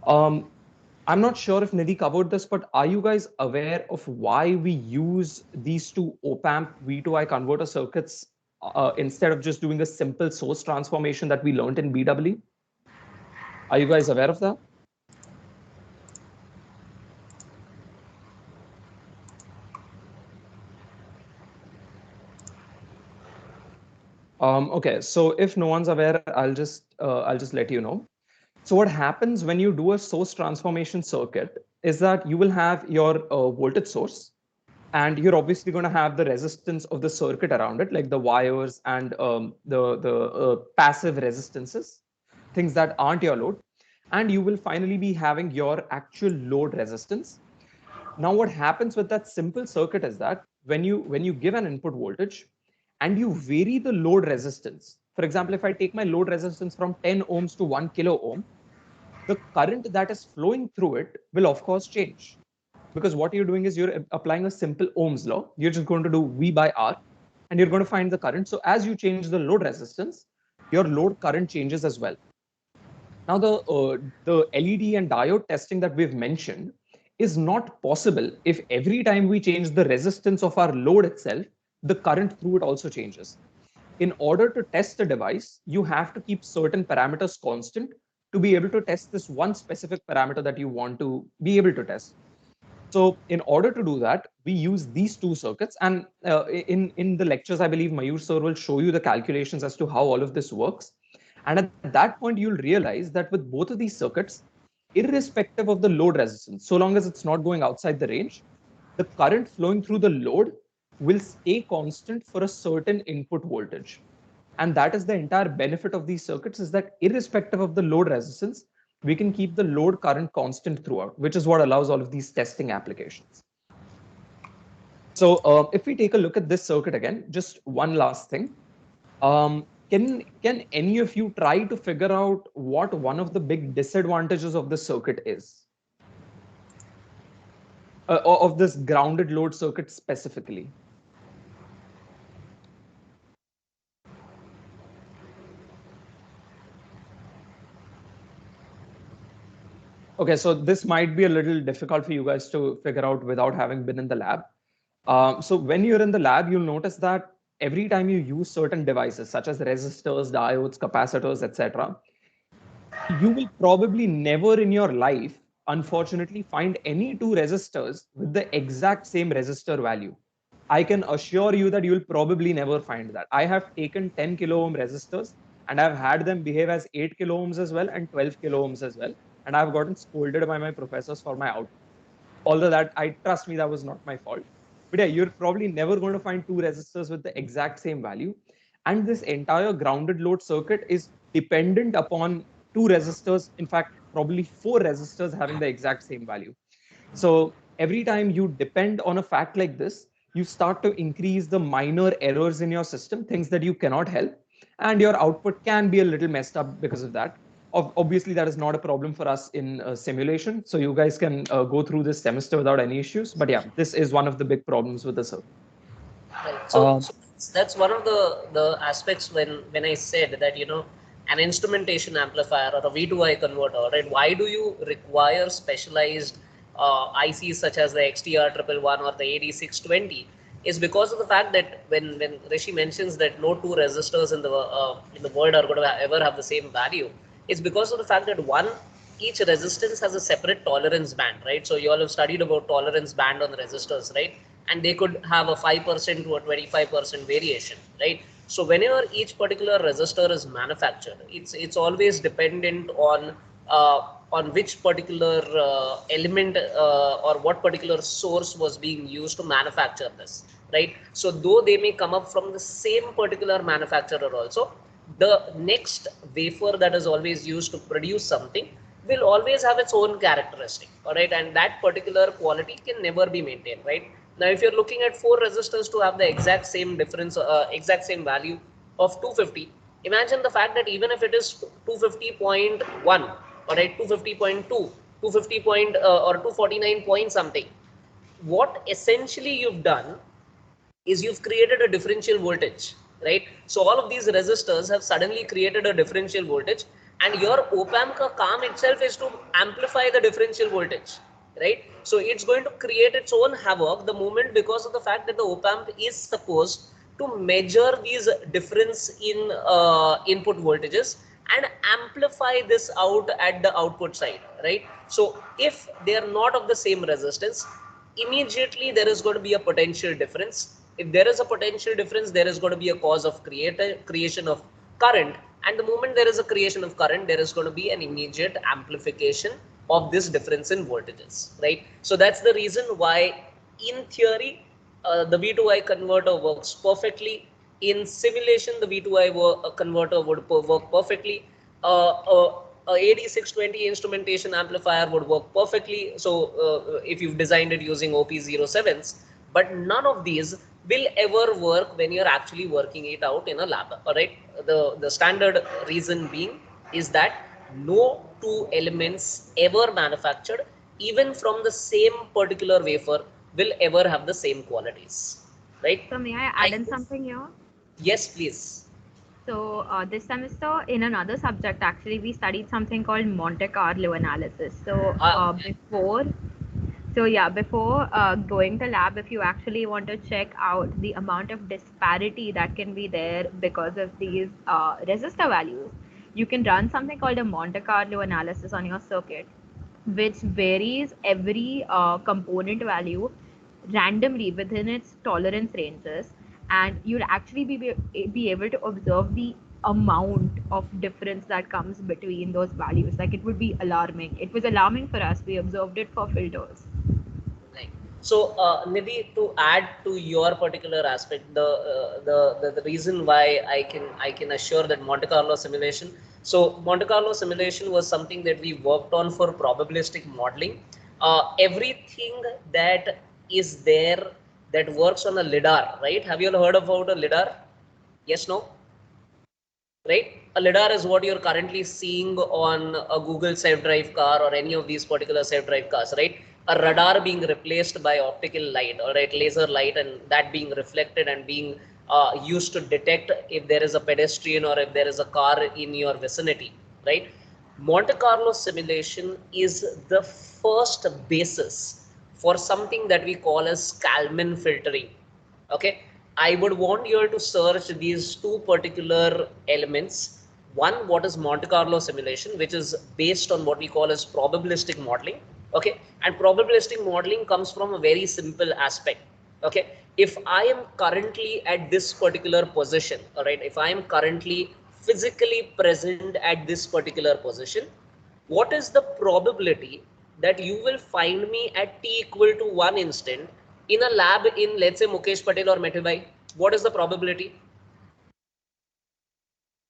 I'm not sure if Nidhi covered this, but are you guys aware of why we use these two Opamp V2I converter circuits instead of just doing a simple source transformation that we learned in BW? Are you guys aware of that? Okay, so if no one's aware, I'll just let you know. So what happens when you do a source transformation circuit is that you will have your voltage source, and you're obviously going to have the resistance of the circuit around it, like the wires and the passive resistances, things that aren't your load, and you will finally be having your actual load resistance. Now, what happens with that simple circuit is that when you give an input voltage and you vary the load resistance, for example, if I take my load resistance from 10 ohms to 1 kilo ohm, the current that is flowing through it will of course change, because what you're doing is you're applying a simple Ohm's law. You're just going to do V by R and you're going to find the current. So as you change the load resistance, your load current changes as well. Now the LED and diode testing that we've mentioned is not possible if every time we change the resistance of our load itself, the current through it also changes. In order to test the device, you have to keep certain parameters constant to be able to test this one specific parameter that you want to be able to test. So in order to do that, we use these two circuits. And in the lectures, I believe Mayur sir will show you the calculations as to how all of this works. And at that point, you'll realize that with both of these circuits, irrespective of the load resistance, so long as it's not going outside the range, the current flowing through the load will stay constant for a certain input voltage. And that is the entire benefit of these circuits, is that irrespective of the load resistance, we can keep the load current constant throughout, which is what allows all of these testing applications. So if we take a look at this circuit again, just one last thing. Can any of you try to figure out what one of the big disadvantages of the circuit is? Of this grounded load circuit specifically? Okay, so this might be a little difficult for you guys to figure out without having been in the lab. So when you're in the lab, you'll notice that every time you use certain devices, such as resistors, diodes, capacitors, etc., you will probably never in your life, unfortunately, find any two resistors with the exact same resistor value. I can assure you that you'll probably never find that. I have taken 10 kilo ohm resistors and I've had them behave as 8 kilo ohms as well and 12 kilo ohms as well. And I've gotten scolded by my professors for my output. Although that, I trust me, that was not my fault. But yeah, you're probably never going to find two resistors with the exact same value. And this entire grounded load circuit is dependent upon two resistors, in fact, probably four resistors having the exact same value. So every time you depend on a fact like this, you start to increase the minor errors in your system, things that you cannot help, and your output can be a little messed up because of that. Obviously, that is not a problem for us in simulation, so you guys can go through this semester without any issues. But yeah, this is one of the big problems with the circuit. Right. So that's one of the aspects when I said that, you know, an instrumentation amplifier or a V2I converter, right? Why do you require specialized ICs such as the XTR111 or the AD620? Is because of the fact that when Rishi mentions that no two resistors in the world are going to ever have the same value, it's because of the fact that each resistance has a separate tolerance band, right? So you all have studied about tolerance band on resistors, right? And they could have a 5% to a 25% variation, right? So whenever each particular resistor is manufactured, it's always dependent on which particular element or what particular source was being used to manufacture this, right? So though they may come up from the same particular manufacturer also, the next wafer that is always used to produce something will always have its own characteristic, all right, and that particular quality can never be maintained, right? Now if you're looking at four resistors to have the exact same difference, exact same value of 250, imagine the fact that even if it is 250.1, all right, 250.2, 250 point or 249 point something, what essentially you've done is you've created a differential voltage, right? So all of these resistors have suddenly created a differential voltage, and your op-amp ka kaam itself is to amplify the differential voltage, right? So it's going to create its own havoc the moment, because of the fact that the op-amp is supposed to measure these difference in input voltages and amplify this out at the output side, right? So if they are not of the same resistance, immediately there is going to be a potential difference. If there is a potential difference, there is going to be a cause of creation of current, and the moment there is a creation of current, there is going to be an immediate amplification of this difference in voltages, right? So that's the reason why in theory the V2I converter works perfectly. In simulation, the V2I converter would work perfectly. A AD620 instrumentation amplifier would work perfectly. So if you've designed it using OP07s, but none of these will ever work when you're actually working it out in a lab. All right. The standard reason being is that no two elements ever manufactured, even from the same particular wafer, will ever have the same qualities. Right. So may I add in something here? Yes, please. So this semester in another subject, actually, we studied something called Monte Carlo analysis. So before going to lab, if you actually want to check out the amount of disparity that can be there because of these resistor values, you can run something called a Monte Carlo analysis on your circuit. which varies every component value randomly within its tolerance ranges, and you'll actually be able to observe the amount of difference that comes between those values. Like, it would be alarming. It was alarming for us. We observed it for filters. Right. So, Nidhi, to add to your particular aspect, the reason why I can assure that Monte Carlo simulation. So, Monte Carlo simulation was something that we worked on for probabilistic modeling. Everything that is there that works on a lidar, right? Have you all heard about a lidar? Yes, no? Right? A lidar is what you're currently seeing on a Google self-drive car or any of these particular self-drive cars, right? A radar being replaced by optical light, or right, laser light, and that being reflected and being used to detect if there is a pedestrian or if there is a car in your vicinity, right? Monte Carlo simulation is the first basis for something that we call as Kalman filtering. Okay, I would want you all to search these two particular elements. One, what is Monte Carlo simulation, which is based on what we call as probabilistic modeling. Okay, and probabilistic modeling comes from a very simple aspect. Okay, if I am currently at this particular position, all right, if I am currently physically present at this particular position, what is the probability that you will find me at t equal to 1 instant in a lab in, let's say, Mukesh Patel or Methilbhai? What is the probability?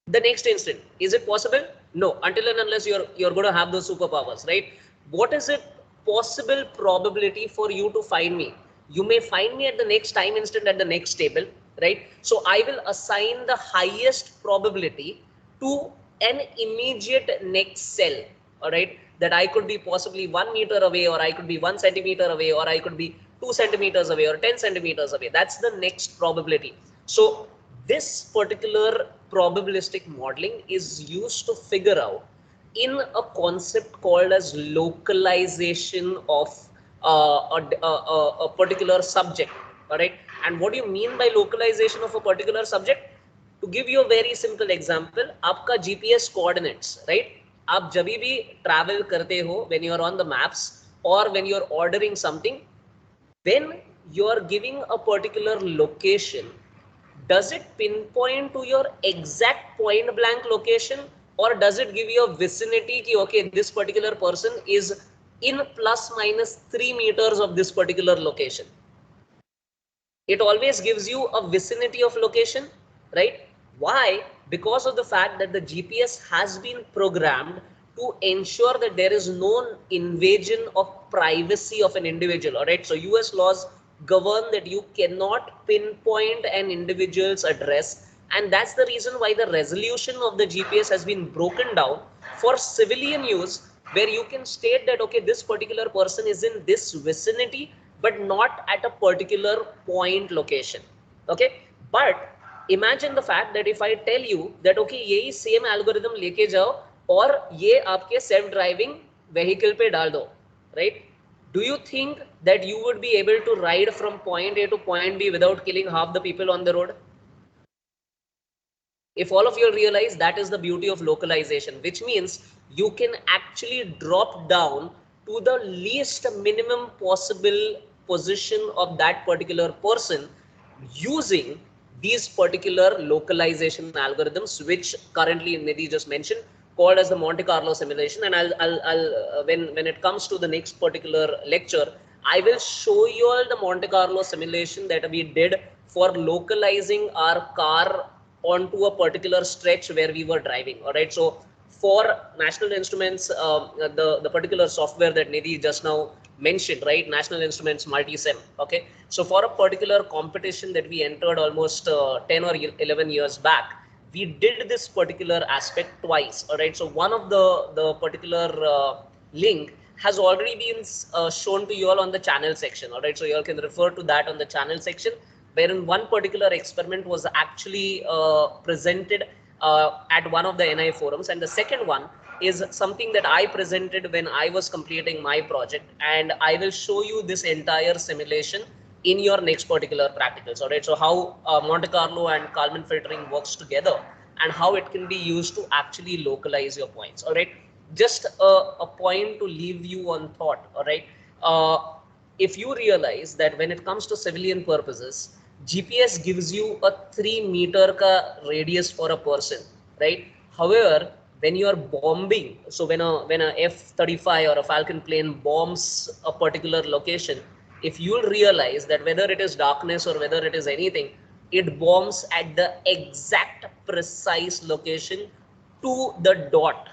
The next instant. Is it possible? No, until and unless you're going to have those superpowers, right? What is it possible probability for you to find me? You may find me at the next time instant at the next table, right? So I will assign the highest probability to an immediate next cell, all right, that I could be possibly 1 meter away, or I could be 1 centimeter away, or I could be 2 centimeters away, or 10 centimeters away. That's the next probability. So this particular probabilistic modeling is used to figure out in a concept called as localization of a particular subject. All right, and what do you mean by localization of a particular subject? To give you a very simple example, आपका GPS coordinates, right? आप जब भी travel करते हो, when you are on the maps or when you are ordering something, when you are giving a particular location, does it pinpoint to your exact point blank location, or does it give you a vicinity ki, okay, this particular person is in plus minus 3 meters of this particular location? It always gives you a vicinity of location, right? Why? Because of the fact that the GPS has been programmed to ensure that there is no invasion of privacy of an individual. All right, so US laws govern that you cannot pinpoint an individual's address, and that's the reason why the resolution of the GPS has been broken down for civilian use, where you can state that, okay, this particular person is in this vicinity but not at a particular point location. Okay, but imagine the fact that if I tell you that, okay, यही same algorithm लेके जाओ और ये आपके self driving vehicle पे डाल दो, right? Do you think that you would be able to ride from point A to point B without killing half the people on the road? If all of you realize, that is the beauty of localization, which means you can actually drop down to the least minimum possible position of that particular person using these particular localization algorithms, which currently Nidhi just mentioned, called as the Monte Carlo simulation. And I'll when it comes to the next particular lecture, I will show you all the Monte Carlo simulation that we did for localizing our car onto a particular stretch where we were driving. All right, so for National Instruments, the particular software that Nidhi just now mentioned, right, National Instruments multi-sim. Okay, so for a particular competition that we entered almost 10 or 11 years back, we did this particular aspect twice. All right, so one of the particular link has already been shown to you all on the channel section. All right, so you all can refer to that on the channel section, wherein one particular experiment was actually presented at one of the NI forums, and the second one is something that I presented when I was completing my project, and I will show you this entire simulation in your next particular practicals. All right, so how Monte Carlo and Kalman filtering works together and how it can be used to actually localize your points. All right, just a point to leave you on thought. All right. If you realize that when it comes to civilian purposes, GPS gives you a 3 meter radius for a person, right? However, when you are bombing, so when a F-35 or a Falcon plane bombs a particular location, if you'll realize that whether it is darkness or whether it is anything, it bombs at the exact precise location to the dot,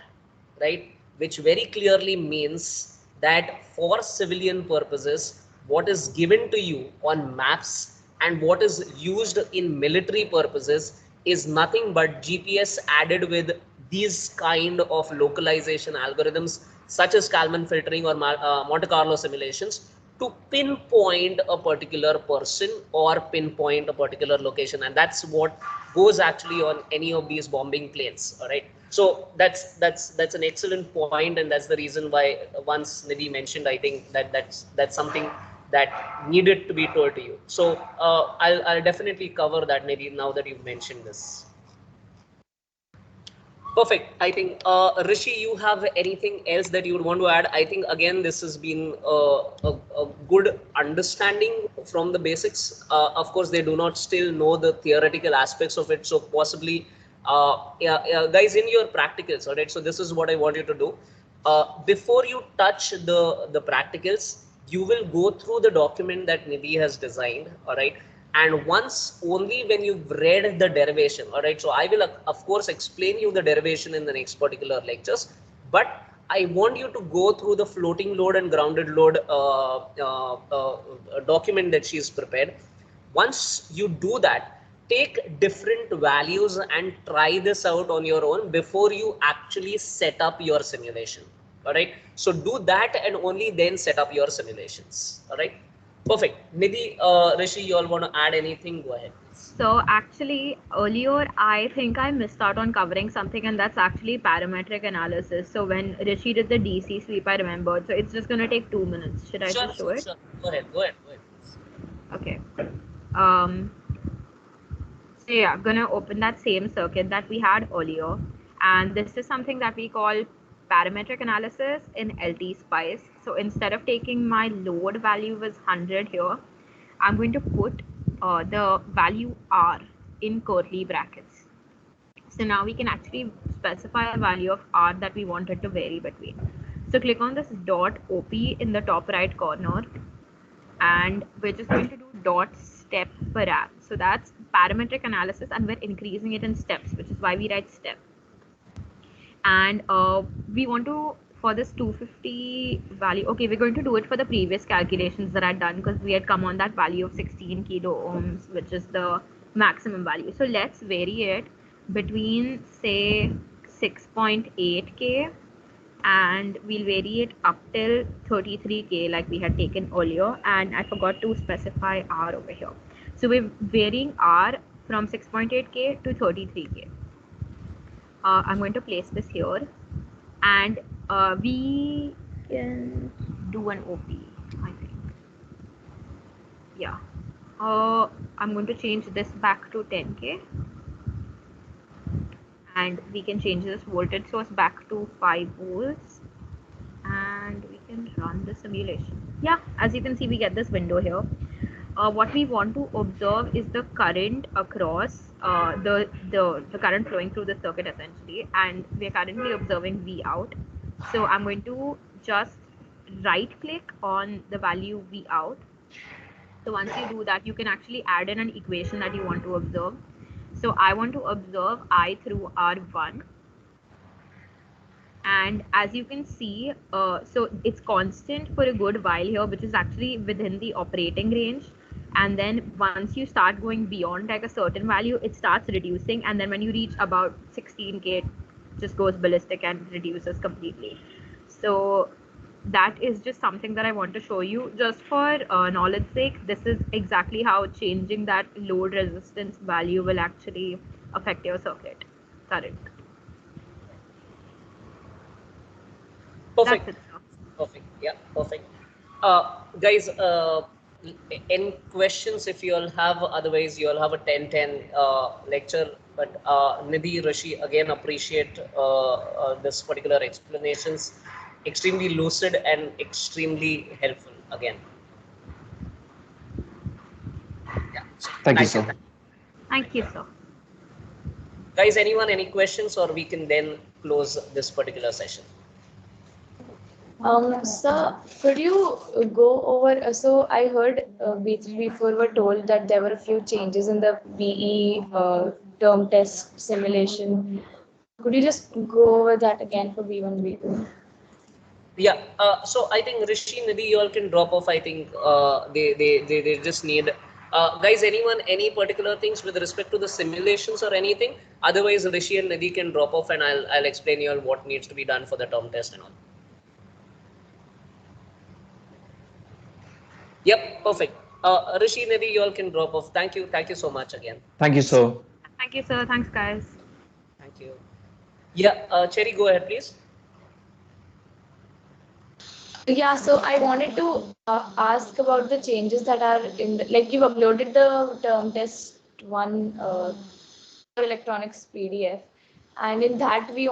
right? Which very clearly means that for civilian purposes, what is given to you on maps and what is used in military purposes is nothing but GPS added with these kind of localization algorithms such as Kalman filtering or Monte Carlo simulations to pinpoint a particular person or pinpoint a particular location, and that's what goes actually on any of these bombing planes. All right, so that's an excellent point, and that's the reason why once Nidhi mentioned, I think that's something that needed to be told to you. So I'll definitely cover that, Nidhi, now that you've mentioned this. Perfect. I think, Rishi, you have anything else that you would want to add? I think, again, this has been a good understanding from the basics. Of course, they do not still know the theoretical aspects of it. So possibly, guys, in your practicals, all right, so this is what I want you to do. Before you touch the practicals, you will go through the document that Nidhi has designed, all right? And once only when you've read the derivation, all right, so I will of course explain you the derivation in the next particular lectures, but I want you to go through the floating load and grounded load document that she's prepared. Once you do that, take different values and try this out on your own before you actually set up your simulation. All right, so do that and only then set up your simulations. All right, perfect. Nidhi, Rishi, you all want to add anything? Go ahead. So actually, earlier I think I missed out on covering something, and that's actually parametric analysis. So when Rishi did the DC sweep, I remembered. So it's just gonna take 2 minutes. Should I Sure, just show sure, it? sure. Go ahead, go ahead, go ahead. Okay. So yeah, gonna open that same circuit that we had earlier, and this is something that we call parametric analysis in LTspice. So instead of taking my load value was 100 here, I'm going to put the value R in curly brackets. So now we can actually specify a value of R that we wanted to vary between. So click on this dot OP in the top right corner, and we're just going to do dot step param. So that's parametric analysis, and we're increasing it in steps, which is why we write step. And we want to, for this 250 value, okay, we're going to do it for the previous calculations that I'd done because we had come on that value of 16 kilo ohms, which is the maximum value. So let's vary it between, say, 6.8K, and we'll vary it up till 33K like we had taken earlier, and I forgot to specify R over here. So we're varying R from 6.8K to 33K. I'm going to place this here, and we can do an OP, I think. Yeah. I'm going to change this back to 10K, and we can change this voltage source back to 5 volts, and we can run the simulation. Yeah, as you can see, we get this window here. What we want to observe is the current across the current flowing through the circuit essentially, and we're currently observing V out. So I'm going to just right click on the value V out. So once you do that, you can actually add in an equation that you want to observe. So I want to observe I through R1, and as you can see, so it's constant for a good while here, which is actually within the operating range, and then once you start going beyond like a certain value, it starts reducing, and then when you reach about 16K, it just goes ballistic and reduces completely. So that is just something that I want to show you just for knowledge sake. This is exactly how changing that load resistance value will actually affect your circuit current. Perfect. That's it, sir. Perfect. Yeah, perfect. Guys, any questions if you all have? Otherwise, you all have a 10-10 lecture But Nidhi, Rishi, again appreciate this particular explanations. Extremely lucid and extremely helpful again. Yeah. So Thank you, thank you. sir. Thank you, sir. Guys, anyone, any questions, or we can then close this particular session? Sir, could you go over? So I heard before were told that there were a few changes in the BE term test simulation. Could you just go over that again for B1, B2? Yeah, so I think Rishi, Nidhi, you all can drop off. I think they just need, guys, anyone, any particular things with respect to the simulations or anything? Otherwise, Rishi and Nidhi can drop off and I'll explain you all what needs to be done for the term test and all. Yep, perfect. Rishi, Nidhi, you all can drop off. Thank you so much again. Thank you, sir. Thank you, sir. Thanks, guys. Thank you. Yeah, Cherry, go ahead, please. Yeah, so I wanted to ask about the changes that are in, like you've uploaded the term test one electronics PDF, and in that we